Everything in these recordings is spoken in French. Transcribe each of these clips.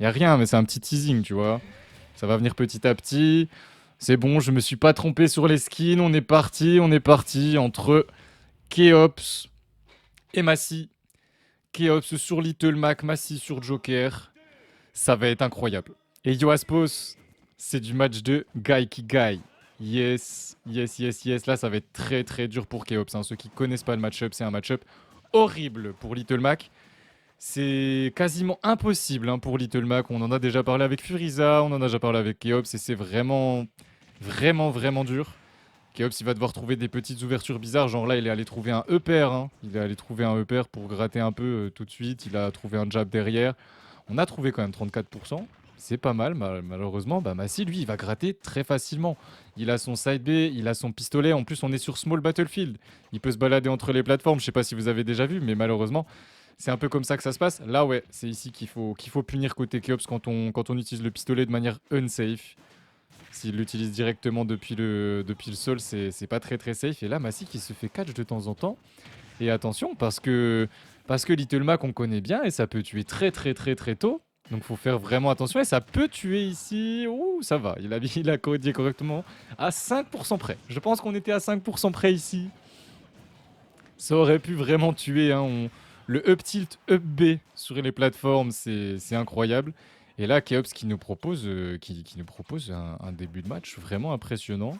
Il y a rien, mais c'est un petit teasing, tu vois. Ça va venir petit à petit. C'est bon, je me suis pas trompé sur les skins. On est parti entre Keops et Massy. Keops sur Little Mac, Massy sur Joker. Ça va être incroyable. Et Yoaspos, c'est du match de Guy qui Guy. Yes, yes, yes, yes. Là, ça va être très, très dur pour Keops. Hein. Ceux qui connaissent pas le match-up, c'est un match-up horrible pour Little Mac. C'est quasiment impossible hein, pour Little Mac. On en a déjà parlé avec Furiza, on en a déjà parlé avec Keops et c'est vraiment, vraiment, vraiment dur. Keops, il va devoir trouver des petites ouvertures bizarres. Genre là, il est allé trouver un E-pair. Hein. Il est allé trouver un E-pair pour gratter un peu tout de suite. Il a trouvé un jab derrière. On a trouvé quand même 34%. C'est pas mal, malheureusement. Bah, Massy, lui, il va gratter très facilement. Il a son side B, il a son pistolet. En plus, on est sur Small Battlefield. Il peut se balader entre les plateformes. Je sais pas si vous avez déjà vu, mais malheureusement, c'est un peu comme ça que ça se passe. Là, ouais, c'est ici qu'il faut punir côté Keops quand on utilise le pistolet de manière unsafe. S'il l'utilise directement depuis le sol, c'est pas très très safe. Et là, Massy qui se fait catch de temps en temps. Et attention, parce que Little Mac, on connaît bien et ça peut tuer très très très très tôt. Donc faut faire vraiment attention et ça peut tuer ici. Ouh, ça va, il a codé correctement à 5% près. Je pense qu'on était à 5% près ici. Ça aurait pu vraiment tuer. Hein. Le up tilt, up B sur les plateformes, c'est incroyable. Et là, Keops qui nous propose un début de match vraiment impressionnant.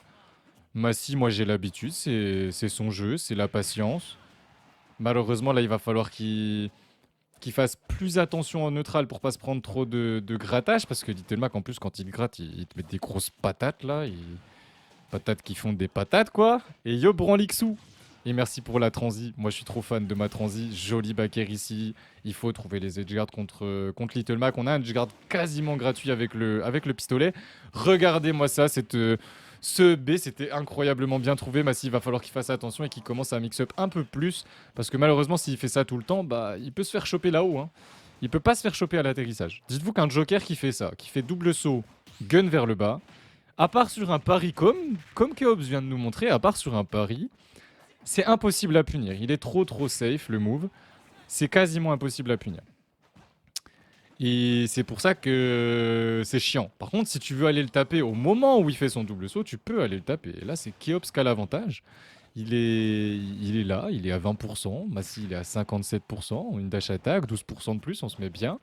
Massy, moi j'ai l'habitude, c'est son jeu, c'est la patience. Malheureusement, là, il va falloir qu'il fasse plus attention en neutral pour pas se prendre trop de grattage. Parce que Little Mac, en plus, quand il gratte, il te met des grosses patates là. Patates qui font des patates, quoi. Et yo, Branlixou. Et merci pour la transi. Moi, je suis trop fan de ma transi. Joli backer ici. Il faut trouver les edgeguards contre Little Mac. On a un edgeguard quasiment gratuit avec le pistolet. Regardez-moi ça. Ce B, c'était incroyablement bien trouvé. Massy, il va falloir qu'il fasse attention et qu'il commence à mix-up un peu plus. Parce que malheureusement, s'il fait ça tout le temps, bah, il peut se faire choper là-haut. Hein. Il peut pas se faire choper à l'atterrissage. Dites-vous qu'un Joker qui fait ça, qui fait double saut, gun vers le bas, à part sur un pari comme Keops vient de nous montrer, à part sur un pari, c'est impossible à punir. Il est trop trop safe le move. C'est quasiment impossible à punir. Et c'est pour ça que c'est chiant. Par contre, si tu veux aller le taper au moment où il fait son double saut, tu peux aller le taper. Et là, c'est Keops qui a l'avantage. Il est là, il est à 20%. Massy, il est à 57%. Une dash attack, 12% de plus, on se met bien.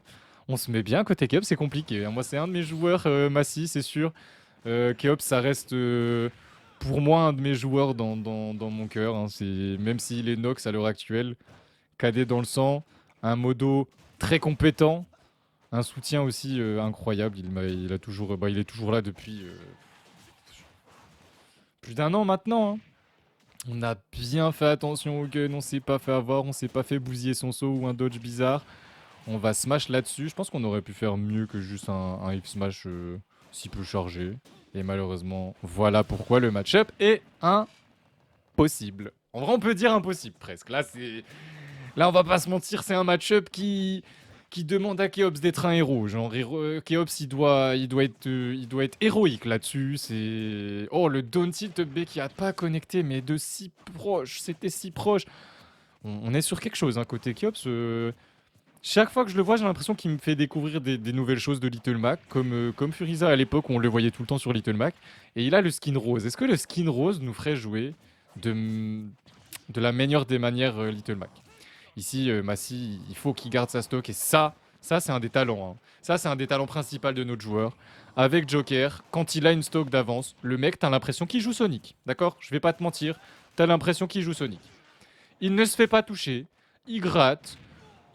On se met bien. Côté Keops, c'est compliqué. Moi, c'est un de mes joueurs, Massy, c'est sûr. Keops, ça reste pour moi un de mes joueurs dans mon cœur. Hein. Même s'il est Nox à l'heure actuelle, KD dans le sang, un modo très compétent, un soutien aussi incroyable. Il est toujours là depuis plus d'un an maintenant. Hein. On a bien fait attention au gun, on s'est pas fait avoir, on s'est pas fait bousiller son saut ou un dodge bizarre. On va smash là-dessus. Je pense qu'on aurait pu faire mieux que juste un hip smash si peu chargé. Et malheureusement, voilà pourquoi le match-up est impossible. En vrai, on peut dire impossible presque. Là, on va pas se mentir, c'est un match-up qui demande à Keops d'être un héros. Genre, Keops, il doit être héroïque là-dessus. Oh, le down tilt B qui a pas connecté, mais de si proche. C'était si proche. On est sur quelque chose, hein, côté Keops. Chaque fois que je le vois, j'ai l'impression qu'il me fait découvrir des nouvelles choses de Little Mac, comme Furiza à l'époque, où on le voyait tout le temps sur Little Mac. Et il a le skin rose. Est-ce que le skin rose nous ferait jouer de, de la meilleure des manières Little Mac? Ici, Massy, il faut qu'il garde sa stock. Et ça c'est un des talents. Hein. Ça, c'est un des talents principaux de notre joueur. Avec Joker, quand il a une stock d'avance, le mec, t'as l'impression qu'il joue Sonic. D'accord? Je vais pas te mentir. T'as l'impression qu'il joue Sonic. Il ne se fait pas toucher. Il gratte.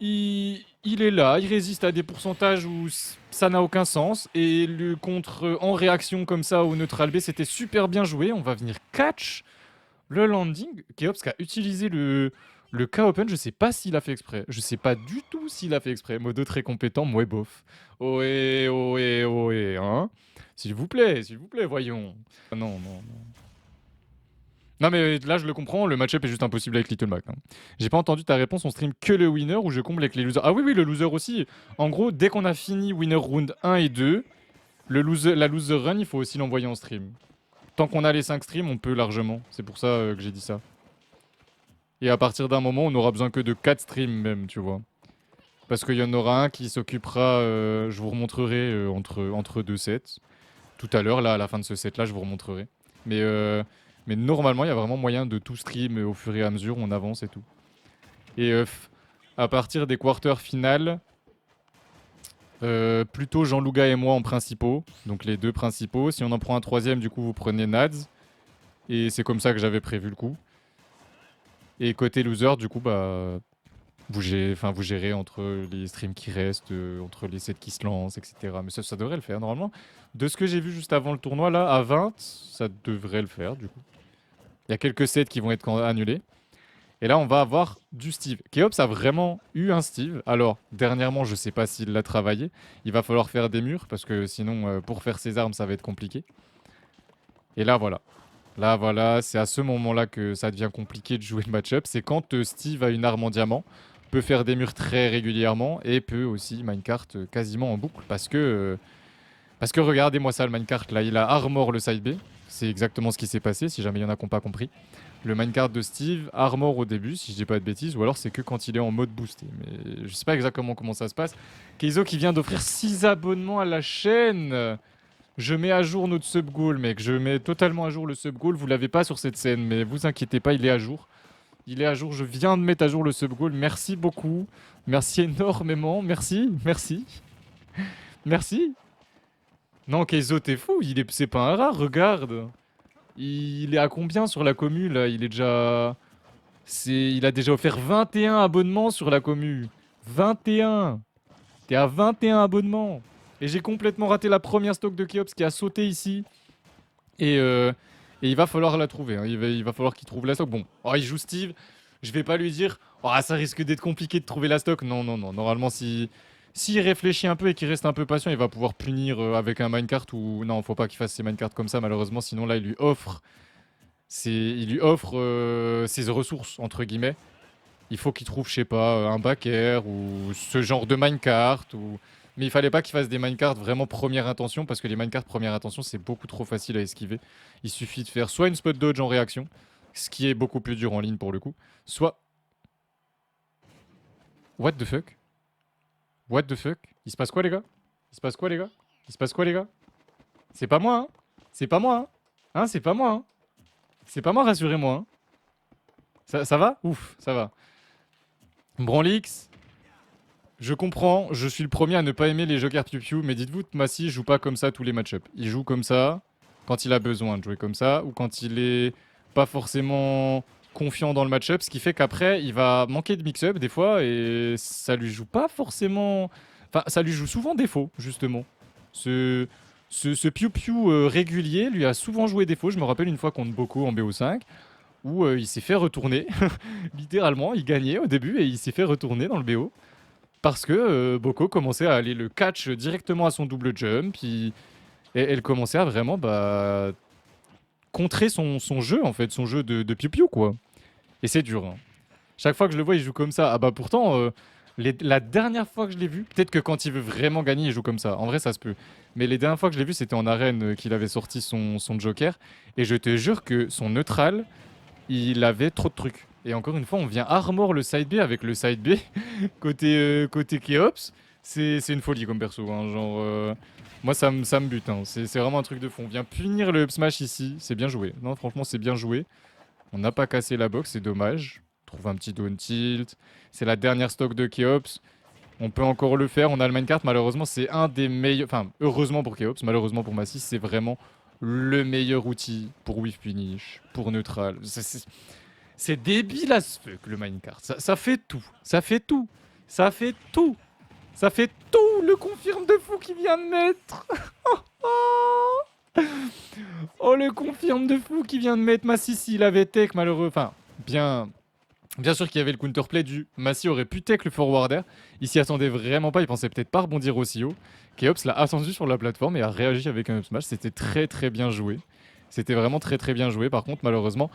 Il est là, il résiste à des pourcentages où ça n'a aucun sens. Et le contre en réaction comme ça au neutral B, c'était super bien joué. On va venir catch le landing. Keops qui a utilisé le K-Open, je sais pas s'il a fait exprès. Je sais pas du tout s'il a fait exprès. Modo très compétent, moi bof. Ohé, ohé, ohé, hein. S'il vous plaît, voyons. Ah non, non, non. Non mais là je le comprends, le match-up est juste impossible avec Little Mac. Hein. J'ai pas entendu ta réponse, on stream que le winner ou je comble avec les losers. Ah oui oui le loser aussi. En gros, dès qu'on a fini winner round 1 et 2, la loser run, il faut aussi l'envoyer en stream. Tant qu'on a les 5 streams, on peut largement. C'est pour ça que j'ai dit ça. Et à partir d'un moment, on aura besoin que de 4 streams même, tu vois. Parce qu'il y en aura un qui s'occupera, je vous remontrerai entre deux sets. Tout à l'heure, là, à la fin de ce set-là, je vous remontrerai. Mais, euh, mais normalement, il y a vraiment moyen de tout stream au fur et à mesure, on avance et tout. Et à partir des quarters finales, plutôt Jean-Louga et moi en principaux, donc les deux principaux. Si on en prend un troisième, du coup, vous prenez Nads. Et c'est comme ça que j'avais prévu le coup. Et côté loser, du coup, bah, vous gérez entre les streams qui restent, entre les sets qui se lancent, etc. Mais ça devrait le faire normalement. De ce que j'ai vu juste avant le tournoi, là, à 20, ça devrait le faire, du coup. Il y a quelques sets qui vont être annulés. Et là, on va avoir du Steve. Keops a vraiment eu un Steve. Alors, dernièrement, je sais pas s'il l'a travaillé. Il va falloir faire des murs, parce que sinon, pour faire ses armes, ça va être compliqué. Et là, voilà. Là, voilà, c'est à ce moment-là que ça devient compliqué de jouer le match-up. C'est quand Steve a une arme en diamant, peut faire des murs très régulièrement et peut aussi minecart quasiment en boucle. Parce que regardez-moi ça, le minecart, là, il a armor le side B. C'est exactement ce qui s'est passé, si jamais il y en a qui n'ont pas compris. Le minecart de Steve, armor au début, si je dis pas de bêtises, ou alors c'est que quand il est en mode boosté. Mais je sais pas exactement comment ça se passe. Keizo qui vient d'offrir 6 abonnements à la chaîne. Je mets à jour notre sub goal, mec. Je mets totalement à jour le sub goal. Vous l'avez pas sur cette scène, mais vous inquiétez pas, il est à jour. Il est à jour. Je viens de mettre à jour le sub goal. Merci beaucoup. Merci énormément. Merci. Merci. Merci. Non, Keizo, t'es fou. C'est pas un rat. Regarde. Il est à combien sur la commu là? Il a déjà offert 21 abonnements sur la commu. 21. T'es à 21 abonnements. Et j'ai complètement raté la première stock de Keops qui a sauté ici. Et, euh, et il va falloir la trouver, hein. Il va falloir qu'il trouve la stock. Bon, oh, il joue Steve. Je vais pas lui dire, oh, ça risque d'être compliqué de trouver la stock. Non, non, non. Normalement, s'il réfléchit un peu et qu'il reste un peu patient, il va pouvoir punir avec un minecart ou. Non, faut pas qu'il fasse ses minecarts comme ça, malheureusement. Sinon, là, il lui offre ses ressources, entre guillemets. Il faut qu'il trouve, je sais pas, un backer ou ce genre de minecart. Mais il fallait pas qu'il fasse des minecarts vraiment première intention, parce que les minecarts première intention, c'est beaucoup trop facile à esquiver. Il suffit de faire soit une spot dodge en réaction, ce qui est beaucoup plus dur en ligne pour le coup, soit... What the fuck? What the fuck? Il se passe quoi, les gars? Il se passe quoi, les gars? Il se passe quoi, les gars? C'est pas moi, hein? C'est pas moi, hein? Hein, c'est pas moi, hein? C'est pas moi, rassurez-moi, hein? Ça va? Ouf, ça va. Branlix, je comprends, je suis le premier à ne pas aimer les jokers piou-piou, mais dites-vous, Massi joue pas comme ça tous les match-up. Il joue comme ça quand il a besoin de jouer comme ça, ou quand il est pas forcément confiant dans le match-up, ce qui fait qu'après, il va manquer de mix-up des fois, et ça lui joue pas forcément... Enfin, ça lui joue souvent défaut, justement. Ce, ce piou-piou régulier lui a souvent joué défaut. Je me rappelle une fois contre Boko en BO5, où il s'est fait retourner. Littéralement, il gagnait au début, et il s'est fait retourner dans le BO. Parce que Boko commençait à aller le catch directement à son double jump. Et elle commençait à vraiment contrer son jeu, en fait, son jeu de piou-piou, quoi. Et c'est dur, hein. Chaque fois que je le vois, il joue comme ça. Ah bah pourtant, la dernière fois que je l'ai vu, peut-être que quand il veut vraiment gagner, il joue comme ça. En vrai, ça se peut. Mais les dernières fois que je l'ai vu, c'était en arène qu'il avait sorti son Joker. Et je te jure que son neutral, il avait trop de trucs. Et encore une fois, on vient armor le side B avec le side B côté Keops. C'est une folie comme perso, hein. Genre, moi, ça me bute, hein. C'est vraiment un truc de fond. On vient punir le up smash ici. C'est bien joué. Non, franchement, c'est bien joué. On n'a pas cassé la box, c'est dommage. Trouve un petit down tilt. C'est la dernière stock de Keops. On peut encore le faire. On a le minecart. Malheureusement, c'est un des meilleurs. Enfin, heureusement pour Keops, malheureusement pour Massis, c'est vraiment le meilleur outil pour whiff punish, pour neutral. C'est débile as fuck le minecart. Ça fait tout. Ça fait tout. Ça fait tout. Ça fait tout. Le confirme de fou qui vient de mettre. Oh, le confirme de fou qui vient de mettre Massi s'il avait tech malheureux. Enfin, bien sûr qu'il y avait le counterplay du Massi aurait pu tech le forwarder. Il s'y attendait vraiment pas. Il pensait peut-être pas rebondir aussi haut. Keops l'a attendu sur la plateforme et a réagi avec un up smash. C'était très très bien joué. C'était vraiment très très bien joué. Par contre, malheureusement,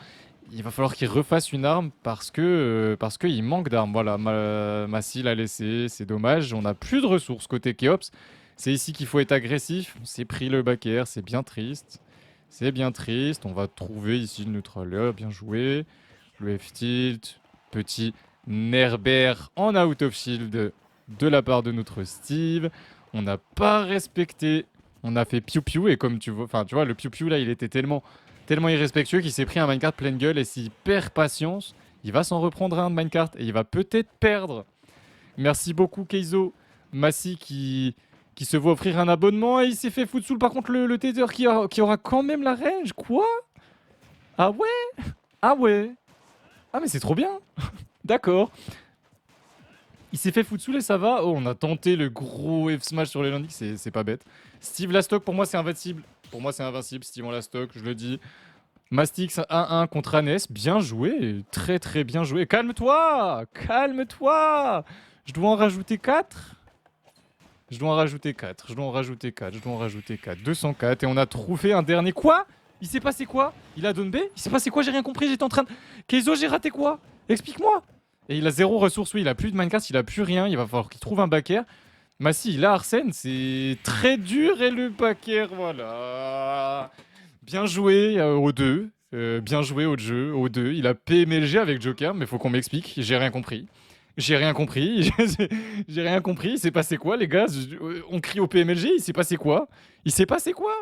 il va falloir qu'il refasse une arme parce qu'il manque d'armes. Voilà, Massi l'a laissé, c'est dommage. On n'a plus de ressources côté Keops. C'est ici qu'il faut être agressif. On s'est pris le back air, c'est bien triste. C'est bien triste. On va trouver ici le neutral. Bien joué. Le F-tilt. Petit Nerber en out of shield de la part de notre Steve. On n'a pas respecté. On a fait piou-piou et comme tu vois, enfin tu vois, le piou-piou là, il était tellement irrespectueux qu'il s'est pris un minecart pleine gueule et s'il perd patience, il va s'en reprendre un de minecart et il va peut-être perdre. Merci beaucoup Keizo. Massy qui se voit offrir un abonnement et il s'est fait foutre sous. Par contre, le Tether qui aura quand même la range. Quoi? Ah ouais? Ah ouais? Ah mais c'est trop bien. D'accord. Il s'est fait foutre sous et ça va. Oh, on a tenté le gros F-smash sur les landings, c'est pas bête. Steve Lastock, pour moi, c'est invincible. Pour moi, c'est invincible, Steve en Lastock, je le dis. Mastix 1-1 contre Anes, bien joué, très très bien joué. Calme-toi, calme-toi. Je dois en rajouter 4. Je dois en rajouter 4, je dois en rajouter 4, je dois en rajouter 4. 204 et on a trouvé un dernier. Quoi? Il s'est passé quoi? Il a donné B? Il s'est passé quoi? J'ai rien compris, j'étais en train de... Keizo, j'ai raté quoi? Explique-moi. Et il a 0 ressources, oui, il a plus de minecart, il a plus rien, il va falloir qu'il trouve un backer. Massi, il a Arsène, c'est très dur et le backer, voilà. Bien joué aux deux, bien joué au jeu, aux deux. Il a PMLG avec Joker, mais faut qu'on m'explique, j'ai rien compris. J'ai rien compris, j'ai rien compris, il s'est passé quoi les gars? On crie au PMLG, il s'est passé quoi? Il s'est passé quoi?